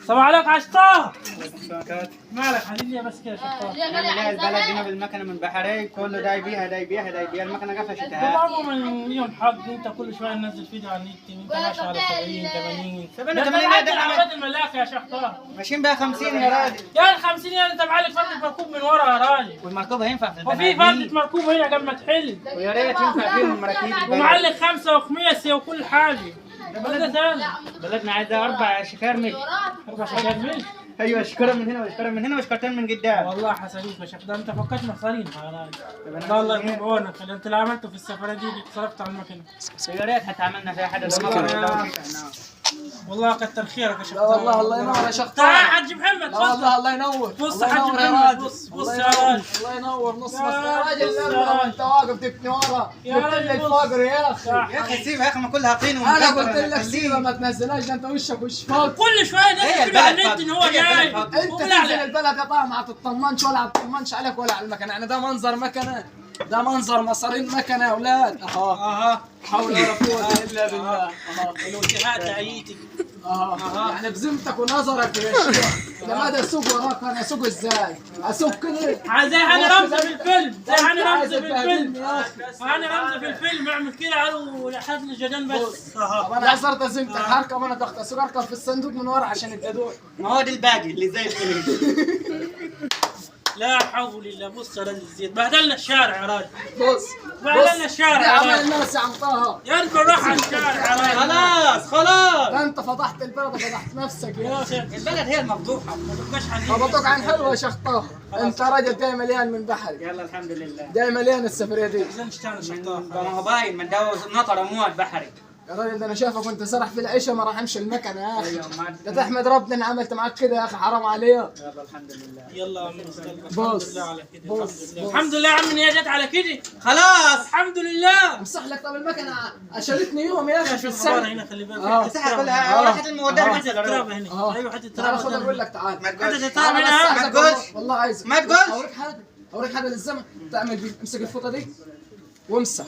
السلام عليكم عشطة. مالك حبيبي بس كده شطة. لا البلد هنا بالمكنه من بحري كله ده يبيعها ده يبيعها ده يبيعها المكنه قفشتها. طبعا من يوم حق انت كل شويه ننزل فيديو على النت انت ماشي على 70 80 80 ده عماد الملاك يا شطة. ماشيين بقى 50 يا راجل. يا ال 50 انت معلك فردة مركوب من ورا يا راجل. والمركوبه ينفع في وفي البنادقين. فردة مركوب هنا قبل ما تحل. ويا ريت ينفع فيهم مراكيب البلد. ومعلق 5 وخميسي وكل حاجة. ده ثاني. بلدنا عايزه 4 شكار مش 4 شكاير مش. ايوه شكاره من هنا وشكاره من هنا وشكارتين من قدام. والله حسنيك يا شيخ ده انت فكرت مخسرين يا راجل. الله يكون بعونك انت اللي عملته في السفرة دي صرفت على المكنة. يا ريت حتى عملنا فيها حدا والله كتر خيرك يا شيخ. لا والله الله ينور يا شيخ. تعال حاج محمد. لا والله الله ينور. بص حاج محمد بص يا راجل. الله ينور نص يا بس يا راجل بص يا لما راجل. انت واقف تبني ورا يا قلت راجل لي بص. الفقر يا اخي. يا اخي سيبها يا اخي ما كلها طين انا قلت لك سيبها ما تنزلهاش ده انت وشك وش فوق. كل شويه ناس كده على النت ان هو جاي. انت تنزل البلد يا طه ما تطمنش ولا تطمنش عليك ولا على المكنه يعني ده منظر مكنه ده منظر مصارين مكنه يا اولاد اها حول ولا قوه الا بالله اها الوجهات عيتي. يعني بذمتك ونظرك يا شيخ ده ما ده اسوق وراك انا اسوق ازاي؟ اسوق كده زي هاني رمزي في الفيلم زي هاني رمزي في تبهدلني الفيلم. يا اخي. هاني رمزي في الفيلم اعمل كده على حد الجدان بس. طب انا عصرت ازمتك هركب انا ضغط اسوق اركب في الصندوق من ورا عشان الجدول. ما هو ده الباقي اللي زي الفيلم. لا حول الله بص يا راجل زيد بهدلنا الشارع يا راجل. بص بهدلنا الشارع دي يا عمل راجل. الناس يا عم طه. يا رب نروح على الشارع يا راجل. خلاص ده انت فضحت البلد وفضحت نفسك يا اخي. البلد هي المفضوحه. ما تبقاش حزين. خبطوك عن حلوه يا شيخ طه. انت راجل جاي مليان من بحري يلا الحمد لله. جاي مليان السفريه دي. ما تشتغل شطاف. ما هو باين من ده نطر اموات بحري. يا راجل ده انا شايفك وانت سرح في العيشه ما راح امشي المكنه يا اخي. ايوه ما ده تحمد ربنا اني عملت معاك كده يا اخي حرام عليك. يلا الحمد لله. يلا من الحمد بص. لله على كده. بص. الحمد لله يا عم ان هي جت على كده. خلاص الحمد لله. امسح لك طب المكنه شالتني يوم يا اخي في شوف الصورة السنه. هنا خلي بالك. مسحها كلها راحت المودع حتى التراب هنا. ايوه حتى تعال التراب. خذ اقول لك تعال. ما حتى تقولش التراب أنا هنا. بس عايزك ما تقولش. والله عايزك ما تقولش. اوريك حاجه للزمن تعمل بيه امسك الفوطه دي وامسح.